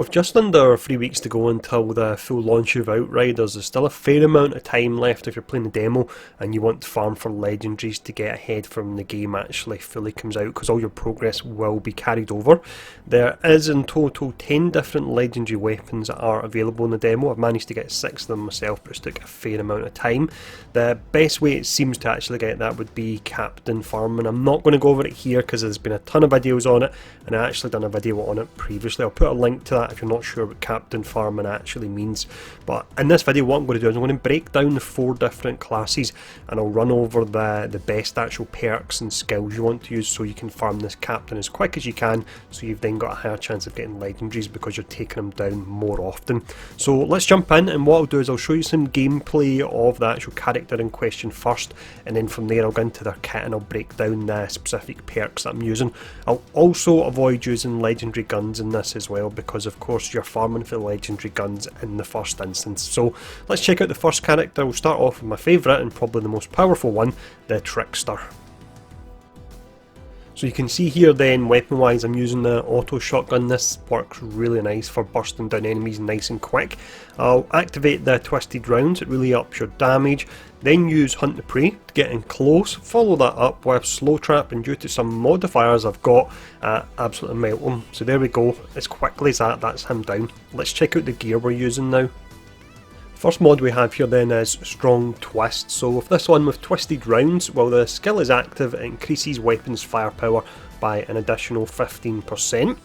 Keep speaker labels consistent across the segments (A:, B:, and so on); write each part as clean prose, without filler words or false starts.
A: With just under 3 weeks to go until the full launch of Outriders, there's still a fair amount of time left if you're playing the demo and you want to farm for legendaries to get ahead from the game actually fully comes out, because all your progress will be carried over. There is in total 10 different legendary weapons that are available in the demo. I've managed to get 6 of them myself, but it took a fair amount of time. The best way it seems to actually get that would be captain farming. I'm not going to go over it here because there's been a ton of videos on it, and I actually done a video on it previously. I'll put a link to that if you're not sure what captain farming actually means. But in this video what I'm going to do is I'm going to break down the 4 different classes, and I'll run over the best actual perks and skills you want to use so you can farm this captain as quick as you can, so you've then got a higher chance of getting legendaries because you're taking them down more often. So let's jump in, and what I'll do is I'll show you some gameplay of the actual character in question first, and then from there I'll go into their kit and I'll break down the specific perks that I'm using. I'll also avoid using legendary guns in this as well, because of course you're farming for legendary guns in the first instance. So let's check out the first character. We'll start off with my favourite and probably the most powerful one, the Trickster. So you can see here then, weapon wise, I'm using the auto shotgun. This works really nice for bursting down enemies nice and quick. I'll activate the twisted rounds, it really ups your damage. Then use Hunt the Prey to get in close, follow that up with Slow Trap, and due to some modifiers I've got, absolutely melt him. So there we go, as quickly as that's him down. Let's check out the gear we're using now. First mod we have here then is Strong Twist. So with this one with twisted rounds, while the skill is active, it increases weapons firepower by an additional 15%.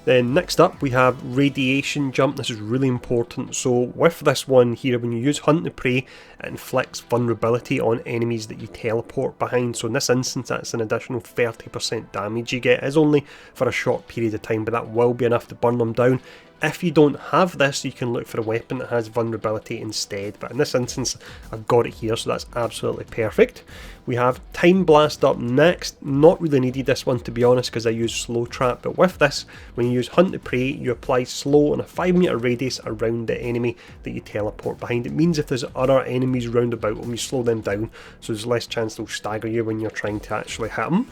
A: Then next up we have Radiation Jump. This is really important. So with this one here, when you use Hunt the Prey, it inflicts vulnerability on enemies that you teleport behind. So in this instance that's an additional 30% damage you get. It is only for a short period of time, but that will be enough to burn them down. If you don't have this, you can look for a weapon that has vulnerability instead, but in this instance I've got it here, so that's absolutely perfect. We have Time Blast up next. Not really needed this one, to be honest, because I use Slow Trap, but with this, when you use Hunt the Prey, you apply slow on a 5-meter radius around the enemy that you teleport behind. It means if there's other enemies round about them, you slow them down, so there's less chance they'll stagger you when you're trying to actually hit them.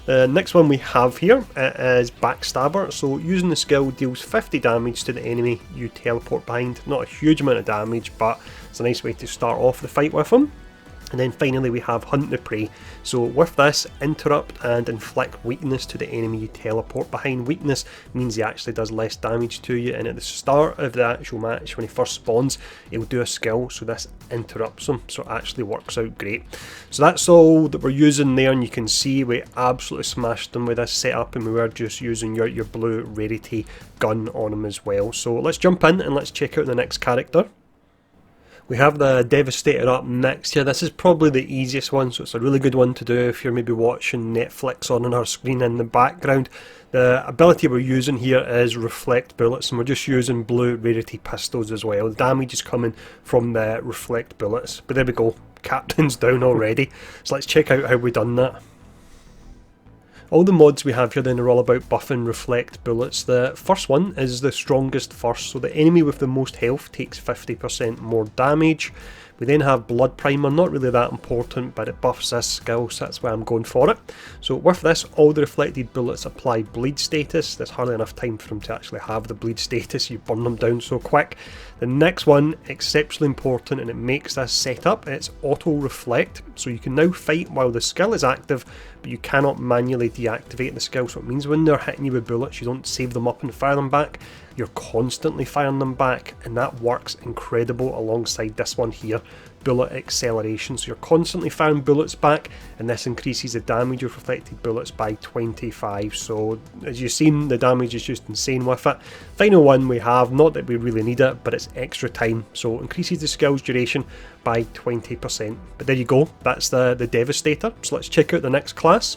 A: The next one we have here is Backstabber. So using the skill deals 50 damage to the enemy you teleport behind. Not a huge amount of damage, but it's a nice way to start off the fight with them. And then finally we have Hunt the Prey. So with this, interrupt and inflict weakness to the enemy you teleport behind. Weakness means he actually does less damage to you, and at the start of the actual match when he first spawns he'll do a skill, so this interrupts him, so it actually works out great. So that's all that we're using there, and you can see we absolutely smashed them with this setup, and we were just using your blue rarity gun on him as well. So let's jump in and let's check out the next character. We have the Devastator up next here. This is probably the easiest one, so it's a really good one to do if you're maybe watching Netflix on our screen in the background. The ability we're using here is Reflect Bullets, and we're just using blue rarity pistols as well. The damage is coming from the Reflect Bullets, but there we go, Captain's down already. So let's check out how we've done that. All the mods we have here then are all about buffing Reflect Bullets. The first one is the strongest first, so the enemy with the most health takes 50% more damage. We then have Blood Primer, not really that important, but it buffs this skill, so that's why I'm going for it. So with this, all the reflected bullets apply bleed status. There's hardly enough time for them to actually have the bleed status, you burn them down so quick. The next one, exceptionally important, and it makes this setup, it's Auto Reflect. So you can now fight while the skill is active, but you cannot manually deactivate the skill. So it means when they're hitting you with bullets, you don't save them up and fire them back. You're constantly firing them back, and that works incredible alongside this one here, Bullet Acceleration. So you're constantly firing bullets back, and this increases the damage of reflected bullets by 25. So as you've seen, the damage is just insane with it. Final one we have, not that we really need it, but it's extra time, so it increases the skill's duration by 20%. But there you go, that's the Devastator. So let's check out the next class.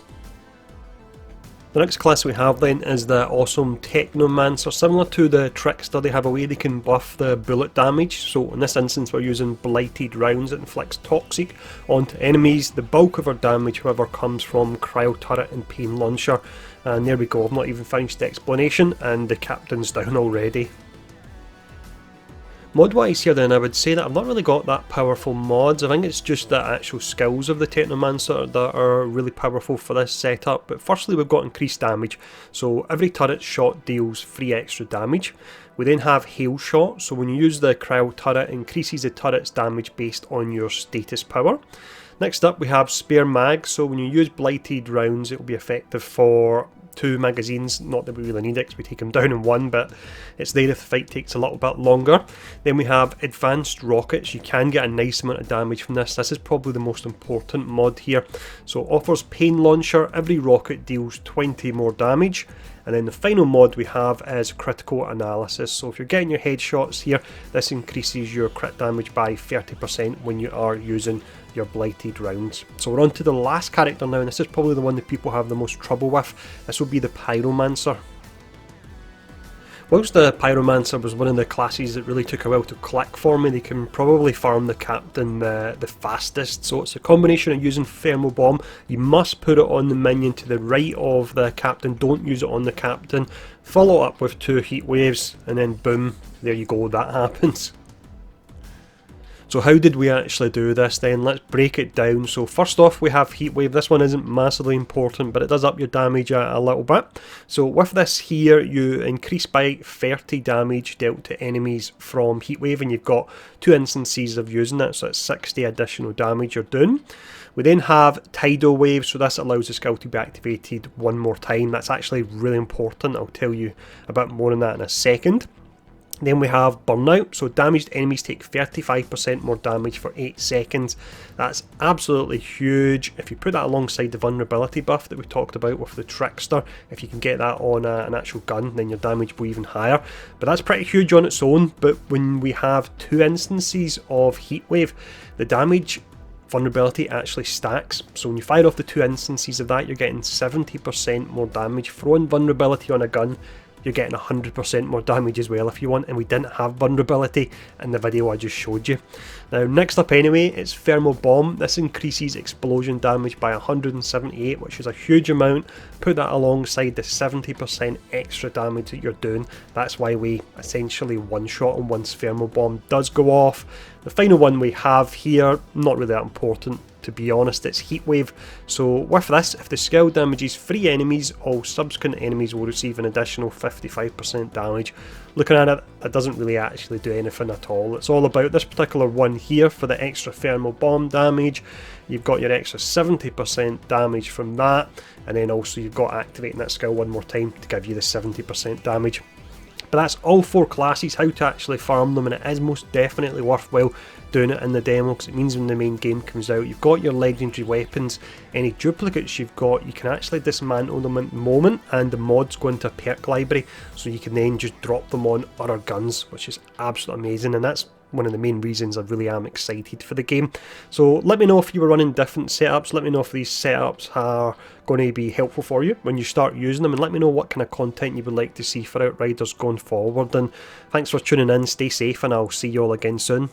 A: The next class we have then is the awesome Technomancer. Similar to the Trickster, they have a way they can buff the bullet damage. So in this instance we're using Blighted Rounds that inflicts Toxic onto enemies. The bulk of our damage however comes from Cryo Turret and Pain Launcher. And there we go, I've not even finished the explanation and the Captain's down already. Mod wise here then, I would say that I've not really got that powerful mods. I think it's just the actual skills of the Technomancer that are really powerful for this setup. But firstly we've got increased damage, so every turret shot deals 3 extra damage. We then have hail shot, so when you use the cryo turret, it increases the turret's damage based on your status power. Next up we have spare mag, so when you use blighted rounds it will be effective for 2 magazines, not that we really need it because we take them down in 1, but it's there if the fight takes a little bit longer. Then we have advanced rockets. You can get a nice amount of damage from this. This is probably the most important mod here. So offers pain launcher, every rocket deals 20 more damage. And then the final mod we have is critical analysis. So if you're getting your headshots here, this increases your crit damage by 30% when you are using your blighted rounds. So we're on to the last character now, and this is probably the one that people have the most trouble with. This will be the Pyromancer. Whilst the Pyromancer was one of the classes that really took a while to click for me, they can probably farm the captain the fastest. So it's a combination of using thermal bomb. You must put it on the minion to the right of the captain, don't use it on the captain. Follow up with 2 heat waves and then boom, there you go, that happens. So how did we actually do this then? Let's break it down. So first off we have heat wave. This one isn't massively important, but it does up your damage a little bit. So with this here you increase by 30 damage dealt to enemies from heat wave, and you've got 2 instances of using it, so it's 60 additional damage you're doing. We then have Tidal Waves, so this allows the skill to be activated 1 more time. That's actually really important. I'll tell you a bit more on that in a second. Then we have Burnout, so damaged enemies take 35% more damage for 8 seconds. That's absolutely huge. If you put that alongside the vulnerability buff that we talked about with the Trickster, if you can get that on an actual gun, then your damage will be even higher. But that's pretty huge on its own. But when we have 2 instances of Heatwave, the damage vulnerability actually stacks. So when you fire off the 2 instances of that, you're getting 70% more damage. Throwing vulnerability on a gun, you're getting 100% more damage as well if you want, and we didn't have vulnerability in the video I just showed you. Now next up anyway, it's Thermal Bomb. This increases explosion damage by 178, which is a huge amount. Put that alongside the 70% extra damage that you're doing. That's why we essentially one-shot them once Thermal Bomb does go off. The final one we have here, not really that important, to be honest, it's Heatwave. So with this, if the skill damages 3 enemies, all subsequent enemies will receive an additional 55% damage. Looking at it, it doesn't really actually do anything at all. It's all about this particular one here for the extra thermal bomb damage. You've got your extra 70% damage from that, and then also you've got activating that skill 1 more time to give you the 70% damage. But that's all 4 classes, how to actually farm them, and it is most definitely worthwhile doing it in the demo, because it means when the main game comes out, you've got your legendary weapons. Any duplicates you've got, you can actually dismantle them at the moment, and the mods go into a perk library, so you can then just drop them on other guns, which is absolutely amazing, and that's one of the main reasons I really am excited for the game. So let me know if you were running different setups, let me know if these setups are going to be helpful for you when you start using them, and let me know what kind of content you would like to see for Outriders going forward. And thanks for tuning in, stay safe, and I'll see you all again soon.